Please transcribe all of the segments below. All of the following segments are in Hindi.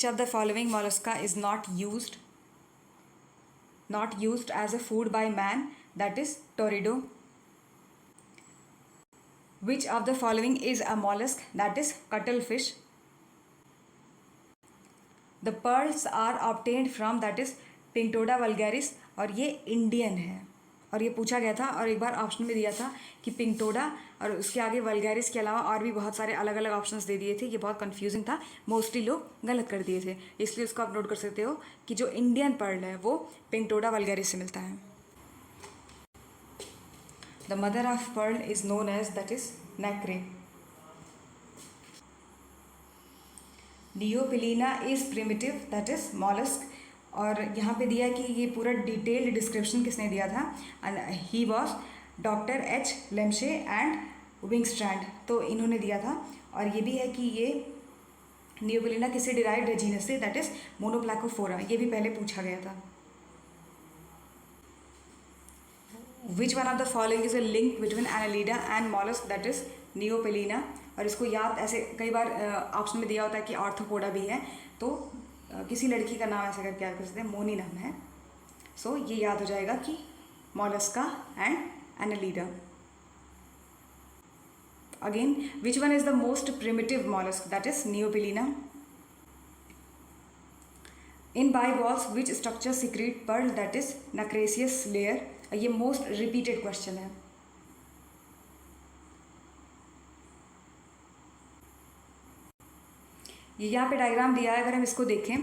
Which of the following mollusca is not used as a food by man? That is Torido. Which of the following is a mollusk? That is cuttlefish. The pearls are obtained from, that is Pinctoda vulgaris, और ये इंडियन है और ये पूछा गया था और एक बार ऑप्शन में दिया था कि पिंक्टोडा और उसके आगे वल्गैरिस के अलावा और भी बहुत सारे अलग अलग ऑप्शंस दे दिए थे। ये बहुत कंफ्यूजिंग था, मोस्टली लोग गलत कर दिए थे, इसलिए उसको आप नोट कर सकते हो कि जो इंडियन पर्ल है वो पिंक्टोडा वल्गैरिस से मिलता है। The mother of pearl is known as, that is nacre. Neopilina is primitive, that is mollusc. और यहाँ पे दिया कि ये पूरा डिटेल्ड डिस्क्रिप्शन किसने दिया था? He was doctor H Lemche and Wingstrand, तो इन्होंने दिया था। और ये भी है कि ये नियोपिलीना किससे डिराइव्ड है? जीनस से, दैट इज मोनोप्लाकोफोरा। ये भी पहले पूछा गया था। Which one of the following is a link between Annelida and mollusc? That is Neopilina. और इसको याद ऐसे कई बार ऑप्शन में दिया होता है कि ऑर्थोपोडा भी है, तो किसी लड़की का नाम ऐसे करके याद कर सकते हैं, मोनी नाम है, सो ये याद हो जाएगा कि Mollusca and Annelida. Again, which one is the most primitive mollusc? That is Neopilina. In bivalves which structure secrete pearl? That is nacreous layer. ये मोस्ट रिपीटेड क्वेश्चन है। ये यहाँ पे डायग्राम दिया है, अगर हम इसको देखें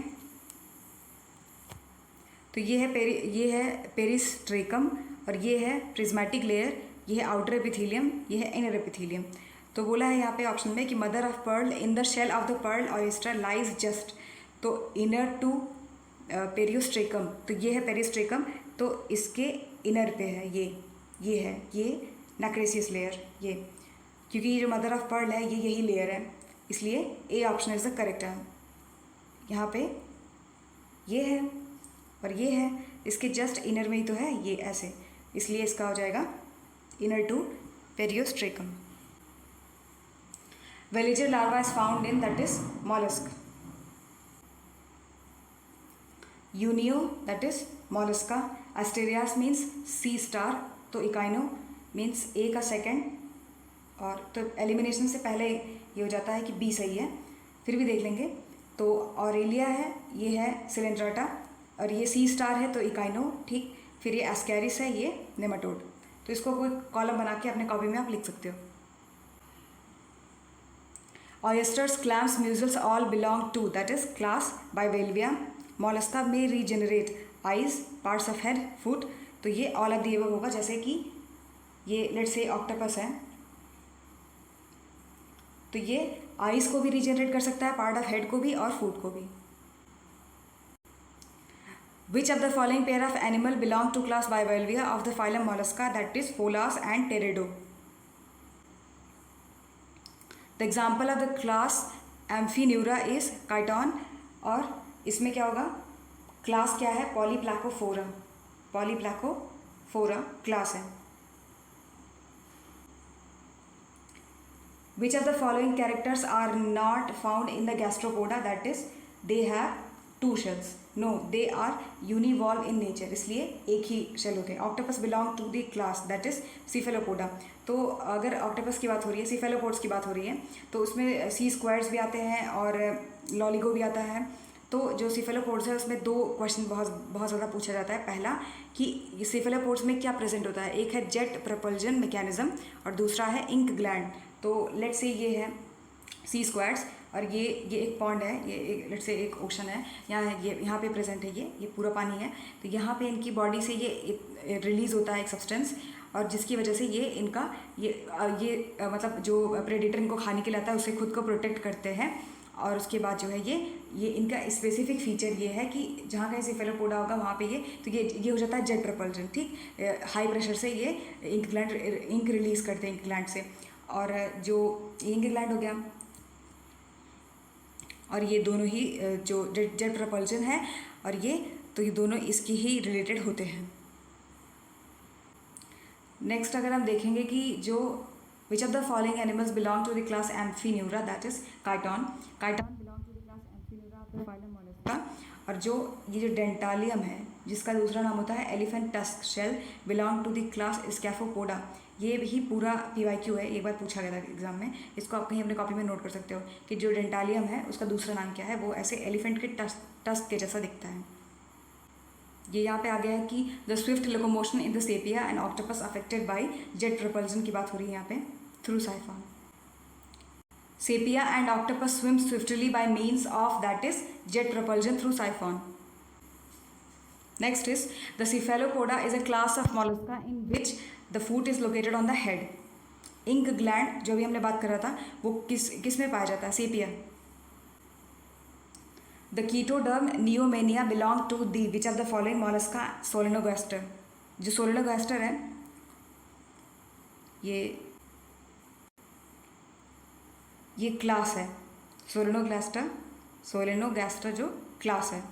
तो ये है पेरिस्ट्रेकम और ये है प्रिज्मेटिक लेयर, ये है आउटर एपिथेलियम, ये है इनर एपिथेलियम। तो बोला है यहाँ पे ऑप्शन में कि mother of pearl in the shell of the pearl oyster lies just, तो इनर टू पेरियोस्ट्रेकम, तो ये है पेरिस्ट्रेकम, तो इसके इनर पे है ये नक्रेसियस लेयर, ये क्योंकि ये जो मदर ऑफ पर्ल है ये यही लेयर है, इसलिए A option is the correct है। यहाँ पे ये है और ये है, इसके जस्ट इनर में ही तो है ये ऐसे, इसलिए इसका हो जाएगा inner to periostracum. Veliger larva is found in, that is mollusc. Unio, that is Mollusca. Asterias means sea star, तो इकाइनो मीन्स ए का सेकेंड, और तो एलिमिनेशन से पहले ये हो जाता है कि बी सही है, फिर भी देख लेंगे। तो ऑरेलिया है, ये है सिलेंड्राटा, और ये सी स्टार है तो इकाइनो, ठीक। फिर ये एस्कैरिस है, ये नेमाटोड। तो इसको कोई कॉलम बना के अपने कॉपी में आप लिख सकते हो। Oysters, clams, mussels all belong to, that is class Bivalvia. Mollusca में regenerate eyes, parts of head, foot, तो ये ऑल ऑफ द अबव होगा। जैसे कि ये लेट्स से ऑक्टोपस है, तो ये आइज को भी रीजनरेट कर सकता है, पार्ट ऑफ हेड को भी और फुट को भी। Which of the following pair of animal belong to class Bivalvia of the phylum Mollusca? That is Pholas and Teredo. The example of the class Amphineura is chiton, और इसमें क्या होगा? क्लास क्या है? पॉलीप्लाकोफोरा, पॉलीप्लाकोफोरा क्लास है। Which of the following characters are not found in the gastropoda? That is, they have two shells. No, they are univalve in nature, इसलिए एक ही शेल होते हैं। Octopus belong to the class, that is Cephalopoda. तो अगर ऑक्टोपस की बात हो रही है, सीफेलोपोड्स की बात हो रही है, तो उसमें सी स्क्वायर्स भी आते हैं और लॉलिगो भी आता है। तो जो सीफेलोपोड्स है उसमें दो क्वेश्चन बहुत ज़्यादा पूछा जाता है। पहला कि सीफेलोपोड्स में क्या प्रेजेंट होता है? एक है जेट प्रपल्जन मैकेनिज्म और दूसरा है इंक ग्लैंड। तो लेट्स से ये है सी स्क्वायर्स और ये एक पॉन्ड है, ये एक लेट्स से एक ओशन है, यहाँ पे प्रेजेंट है, ये पूरा पानी है। तो यहाँ पे इनकी बॉडी से ये रिलीज़ होता है एक सब्सटेंस, और जिसकी वजह से ये इनका ये मतलब जो प्रेडेटर इनको खाने के लिए आता है उससे खुद को प्रोटेक्ट करते हैं। और उसके बाद जो है ये इनका स्पेसिफिक फीचर ये है कि जहाँ कहीं सीफेलोपोडा होगा वहाँ पे ये हो जाता है जेट प्रपल्जन, ठीक। हाई प्रेशर से ये इंक रिलीज़ करते हैं इंक ग्लैंड से, और जो इंक ग्लैंड हो गया और ये दोनों ही जो जेट प्रपल्जन है और ये दोनों इसकी ही रिलेटेड होते हैं। नेक्स्ट अगर हम देखेंगे कि जो Which of the following animals belong to the class Amphineura? That is chiton. Chiton belong to the class Amphineura of the phylum Mollusca. और जो ये जो डेंटालियम है, जिसका दूसरा नाम होता है elephant tusk shell, belong to the class Scaphopoda. ये भी पूरा PYQ है, एक बार पूछा गया था एग्जाम में। इसको आप कहीं अपने कॉपी में नोट कर सकते हो कि जो डेंटालियम है उसका दूसरा नाम क्या है। वो ऐसे एलिफेंट के टस्क के जैसा दिखता है। ये यहाँ पे आ गया है कि the swift locomotion in the Sepia and octopus affected by jet propulsion की बात हो रही है यहाँ पे through siphon. Sepia and octopus swim swiftly by means of that is jet propulsion through siphon. Next is the cephalopoda is a class of mollusca in which the foot is located on the head. Ink gland जो भी हमने बात कर रहा था वो किस में पाया जाता है? Sepia. The Chaetoderm neomania belong to the which of the following mollusca? Solenogaster। जो सोलेनोगास्टर है ये क्लास है सोलेनोगास्टर जो क्लास है।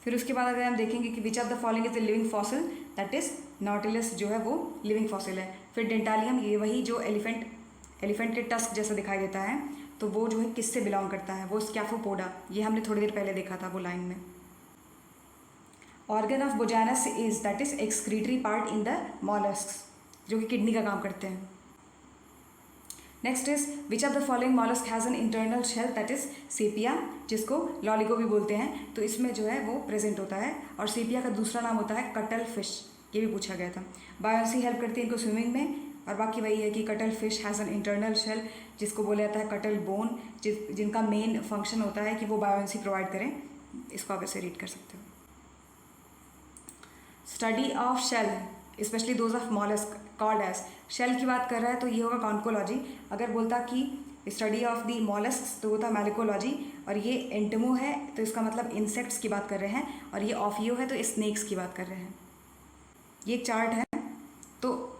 फिर उसके बाद अगर हम देखेंगे कि विच of the following is the living fossil, that is Nautilus जो है वो लिविंग फॉसिल है। फिर डेंटालियम, ये वही जो एलिफेंट के टस्क जैसा दिखाई देता है, तो वो जो है किससे बिलोंग करता है? वो स्कैफोपोडा। ये हमने थोड़ी देर पहले देखा था वो लाइन में। Organ of Bojanus is that is excretory part in the molluscs, जो कि किडनी का काम करते हैं। Next is which of the following mollusc has an internal shell that is Sepia, जिसको लॉलिगो भी बोलते हैं, तो इसमें जो है वो प्रेजेंट होता है। और सेपिया का दूसरा नाम होता है कटल फिश, ये भी पूछा गया था। बायोन्सी हेल्प करती है इनको स्विमिंग में। और बाकी वही है कि cuttlefish has an internal shell, जिसको बोला जाता है कटल बोन, जिनका मेन फंक्शन होता है कि वो बायोन्सी प्रोवाइड करें। इसको आप ऐसे रीड कर सकते हो। Study of shell specially those of mollusc called as, shell की बात कर रहा है तो ये होगा कॉन्कोलॉजी। अगर बोलता कि स्टडी ऑफ द मॉलस्क तो होता मैलिकोलॉजी। और ये एंटमो है तो इसका मतलब इंसेक्ट्स की बात कर रहे हैं। और ये ऑफियो है तो स्नेक्स की बात कर रहे हैं। ये एक चार्ट है, तो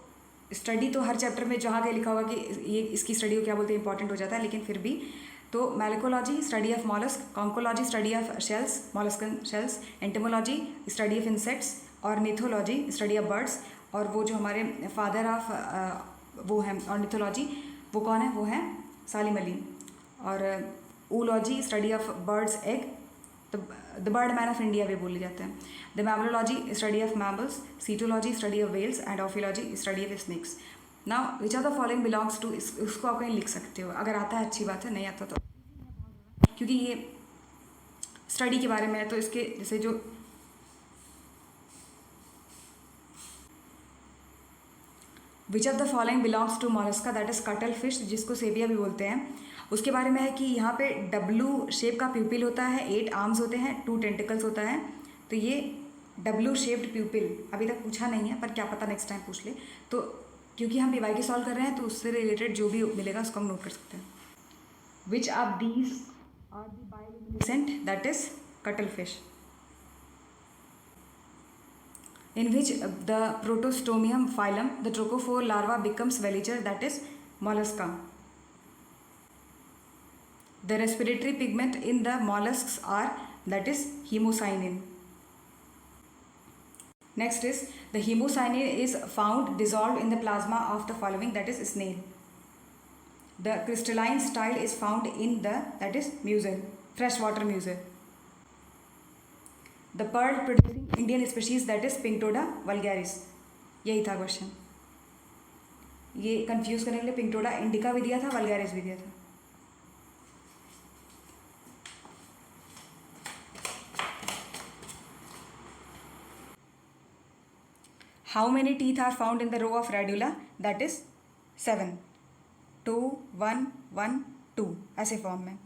स्टडी तो हर चैप्टर में जहाँ कहीं लिखा होगा कि ये इसकी स्टडी को क्या बोलते हैं इंपॉर्टेंट हो जाता है, लेकिन फिर भी तो malacology study of mollusc, conchology study of shells molluscan shells, entomology study of insects, और निथोलॉजी स्टडी ऑफ बर्ड्स। और वो जो हमारे फादर ऑफ वो हैं ऑर्निथोलॉजी, वो कौन है? वो हैं सालिम अली। और oology study of birds egg, the bird man of India भी बोले जाते हैं। The mammalogy study of mammals, cetology study of whales and ophiology study of snakes. Now which of the following belongs to, उसको आप कहीं लिख सकते हो। अगर आता है अच्छी बात है, नहीं आता तो, क्योंकि ये स्टडी के बारे में है तो इसके जैसे जो which of the following belongs to mollusca, that is cuttlefish, जिसको सेपिया भी बोलते हैं। उसके बारे में है कि यहाँ पे W शेप का प्यूपिल होता है, 8 आर्म्स होते हैं, 2 टेंटिकल्स होता है। तो ये W शेप्ड प्यूपिल अभी तक पूछा नहीं है, पर क्या पता नेक्स्ट टाइम पूछ ले। तो क्योंकि हम PYQ सॉल्व कर रहे हैं तो उससे रिलेटेड जो भी मिलेगा उसको हम नोट कर सकते हैं। Which of these are the bioluminescent, that is cuttlefish, in which the protostomium phylum the trochophore larva becomes veliger, that is mollusca. The respiratory pigment in the mollusks are, that is hemocyanin. Next is the hemocyanin is found dissolved in the plasma of the following, that is snail. The crystalline style is found in the, that is mussel, freshwater mussel. The pearl producing Indian species, that is Pinctoda vulgaris. यही था क्वेश्चन। ये कंफ्यूज करने के लिए पिंक्टोडा इंडिका भी दिया था, वल्गैरिस भी दिया था। How many teeth are found in the row of radula, that is 7, 2 1 1 2 ऐसे फॉर्म में।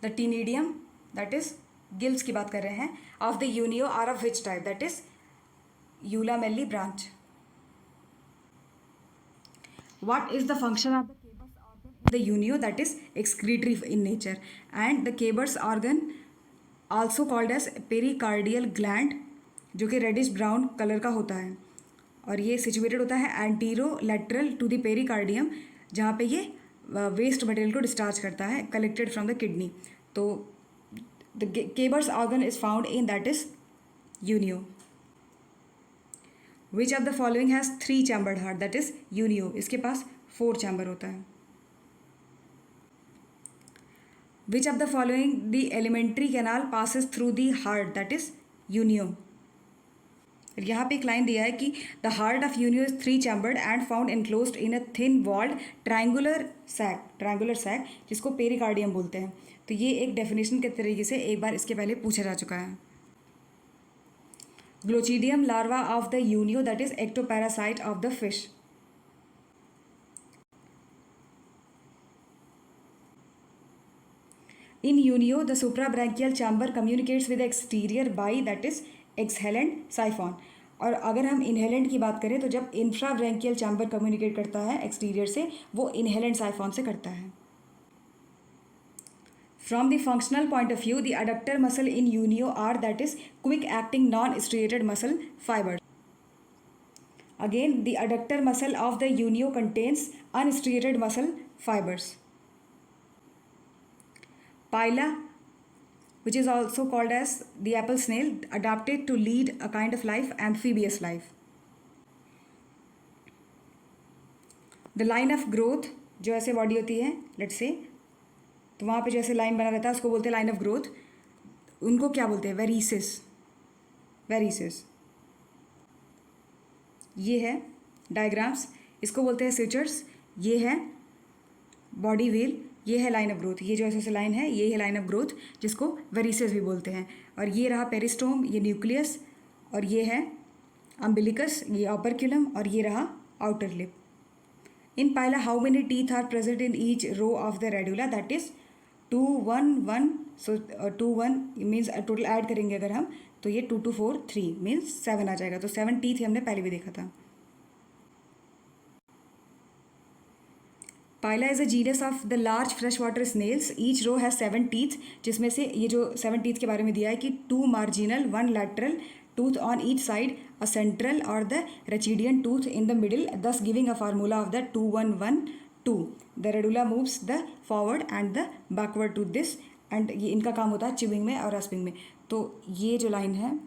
The ctenidium, that is gills की बात कर रहे हैं, of the Unio are of which type, that is eulamellibranch. What is the function of the Keber's organ in the Unio, that is excretory in nature. And the Keber's organ also called as pericardial gland, जो कि रेडिश ब्राउन कलर का होता है। और ये सिचुएटेड होता है anterolateral to the pericardium, जहाँ पे ये वेस्ट मटेरियल को डिस्चार्ज करता है कलेक्टेड फ्रॉम द किडनी। तो the Keber's organ is found in, that is Unio. Which of the following has 3 chambered heart, that is Unio, इसके पास 4 चैम्बर होता है। Which of the following the alimentary canal passes through the heart, that is Unio. यहाँ पे एक लाइन दिया है कि the heart of Unio is 3 chambered and found enclosed in a thin walled triangular sac जिसको पेरिकार्डियम बोलते हैं। तो ये एक डेफिनेशन के तरीके से एक बार इसके पहले पूछा जा चुका है। Glochidium larva of the Unio, that is ectoparasite of the fish. In Unio, the suprabranchial chamber communicates with the exterior by that is exhalent siphon। और अगर हम इनहेलेंट की बात करें तो जब इंफ्राब्रैंकियल चैम्बर कम्युनिकेट करता है एक्सटीरियर से, वो इनहेलेंट साइफॉन से करता है। From the functional point of view, the adductor muscle in Unio are that is quick acting non-striated muscle fibers। Again, the adductor muscle of the Unio contains unstriated muscle fibers। Pila, which is also called as the apple snail, adapted to lead a kind of life, amphibious life। The line of growth, जो ऐसे बॉडी होती है लेट्स से, तो वहाँ पे जैसे लाइन बना रहता है उसको बोलते हैं लाइन ऑफ ग्रोथ। उनको क्या बोलते हैं? वेरिसेस। वेरिसेस ये है डायग्राम्स, इसको बोलते हैं स्विचर्स। ये है बॉडी व्हील, ये है लाइन ऑफ ग्रोथ। ये जो ऐसे लाइन है ये है लाइन ऑफ ग्रोथ जिसको वेरिसेस भी बोलते हैं। और ये रहा पेरिस्टोम, ये न्यूक्लियस, और ये है अम्बिलिकस, ये ऑपरक्यूलम, और ये रहा outer lip. In Pila how many teeth are present in each row of the radula, that is 2 1 1। So 2 1 means total add करेंगे अगर हम तो ये 2 2 4 3 मीन्स 7 आ जाएगा। तो 7 टीथ हमने पहले भी देखा था। Pila is a genus of the large fresh water snails. Each row has 7 teeth, जिसमें से ये जो 7 टीथ के बारे में दिया है कि 2 marginal 1 lateral tooth on each side, a central और the rachidian tooth in the middle, thus giving a formula of the 2 1 1 2। The radula moves the forward and the backward to this, and ये इनका काम होता है चिविंग में और रस्पिंग में। तो ये जो लाइन है,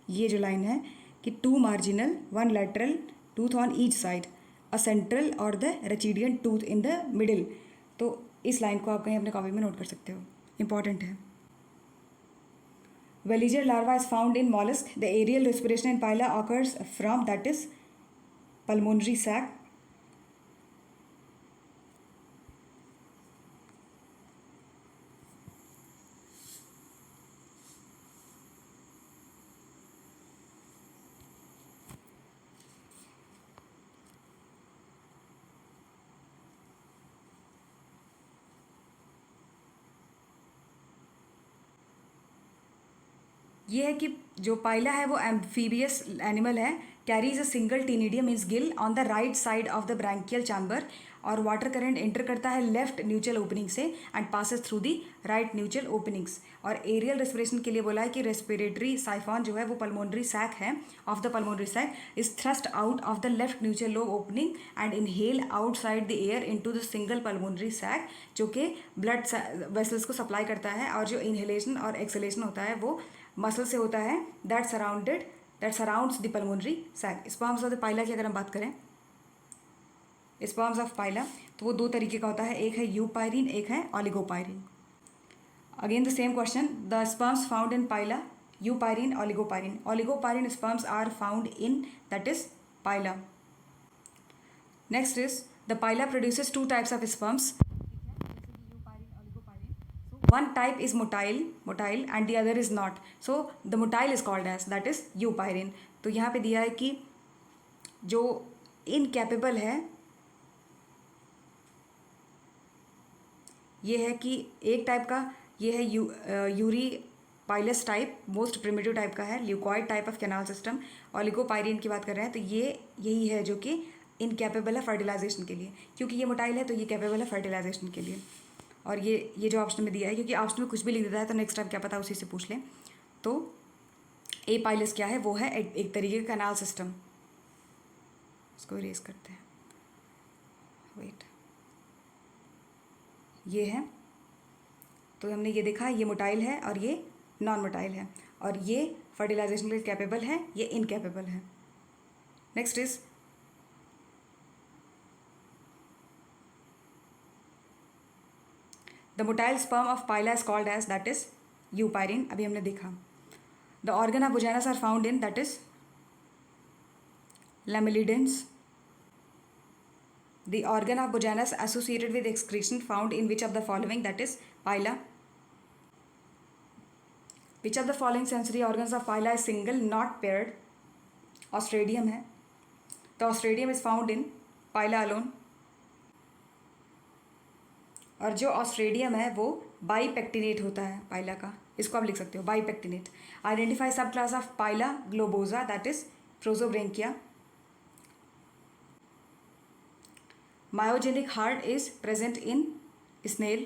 ये जो लाइन है कि 2 marginal 1 lateral tooth on each side, a central और the rachidian tooth in the middle, तो इस लाइन को आप कहीं अपने कॉपी में नोट कर सकते हो, इंपॉर्टेंट है। Veliger larva is found in mollusk. The aerial respiration in Pila occurs from that is pulmonary sac। ये है कि जो पाइला है वो एम्फीबियस एनिमल है, carries a single टीनिडियम means Gill on the right side of the branchial chamber, और वाटर करंट एंटर करता है लेफ्ट न्यूट्रल ओपनिंग से and passes through the right neutral openings. और एरियल रेस्पिरेशन के लिए बोला है कि रेस्पिरेटरी साइफॉन जो है वो पल्मोनरी सैक है, of the pulmonary sac is thrust out of the left neutral lobe opening and inhale outside the air into the single pulmonary sac, जो कि ब्लड वेसल्स को सप्लाई करता है। और जो इनहेलेशन और एक्सहेलेशन होता है वो मसल से होता है that surrounds the pulmonary sac. Sperms of the Pila की अगर हम बात करें, स्पर्म्स ऑफ पाइला, तो वो 2 तरीके का होता है, एक है यूपायरिन, एक है oligopyrene. Again the same question, the sperms found in Pila, eupyrene, oligopyrene. Oligopyrene sperms are found in that is Pila. Next is the Pila produces 2 types of sperms. One type is motile and the other is not. So the motile is called as that is eupyrin। तो यहाँ पे दिया है कि जो इनकैपेबल है ये है कि एक टाइप का ये है Yuri pilus type, most primitive type का है, ल्यूकॉइड टाइप ऑफ कैनाल सिस्टम। ऑलिगोपायरिन की बात कर रहे हैं तो ये यही है जो कि इनकैपेबल है फर्टिलाइजेशन के लिए, क्योंकि ये मोटाइल है तो ये कैपेबल है फर्टिलाइजेशन के लिए। और ये जो ऑप्शन में दिया है, क्योंकि ऑप्शन में कुछ भी लिख देता है तो नेक्स्ट टाइम क्या पता उसी से पूछ लें। तो ए पाइलस क्या है, वो है एक तरीके का कैनाल सिस्टम। इसको इरेज करते हैं, वेट, ये है। तो हमने ये देखा ये मोटाइल है और ये नॉन मोटाइल है, और ये फर्टिलाइजेशन के लिए कैपेबल है, ये इनकैपेबल है। Next is the motile sperm of Pila is called as that is eupyrene, अभी हमने देखा. The organ of Bojanus are found in that is lamellidens. The organ of Bujanus associated with excretion found in which of the following, that is pila. Which of the following sensory organs of pila is single not paired? Ostridium है. The ostridium is found in pila alone. और जो ऑस्ट्रेडियम है वो बाईपेक्टिनेट होता है पाइला का, इसको आप लिख सकते हो bipectinate. Identify subclass of Pila globosa that is Prosobranchia. Myogenic heart is present in snail.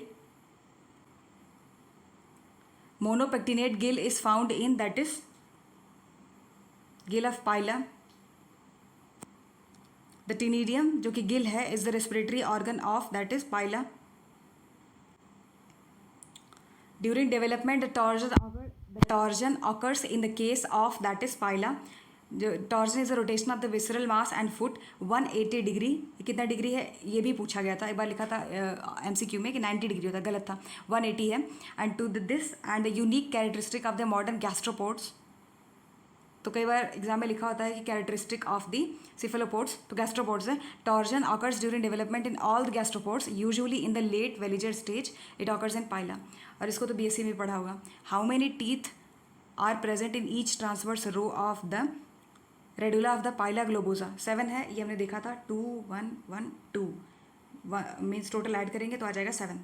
Monopectinate gill is found in, that is gill of pila. The ctenidium जो कि gill है is the respiratory organ of, that is pila. During development the torsion occurs in the case of, that is pila. Torsion is a rotation of the visceral mass and foot 180 degree. कितना डिग्री है ये भी पूछा गया था, एक बार लिखा था MCQ में कि 90 डिग्री होता है, गलत था, 180 है. And to this and the unique characteristic of the modern gastropods. तो कई बार एग्जाम में लिखा होता है कि कैरेक्टरिस्टिक ऑफ द सिफेलोपोड्स, तो गैस्ट्रोपोड्स है. Torsion occurs during development in all the gastropods usually in the late veliger stage. It occurs in Pila. और इसको तो BSc में पढ़ा होगा. How many teeth are present in each transverse row of the radula of the Pila globosa? 7 है, ये हमने देखा था. 2 1 1 2 मीन्स टोटल ऐड करेंगे तो आ जाएगा 7.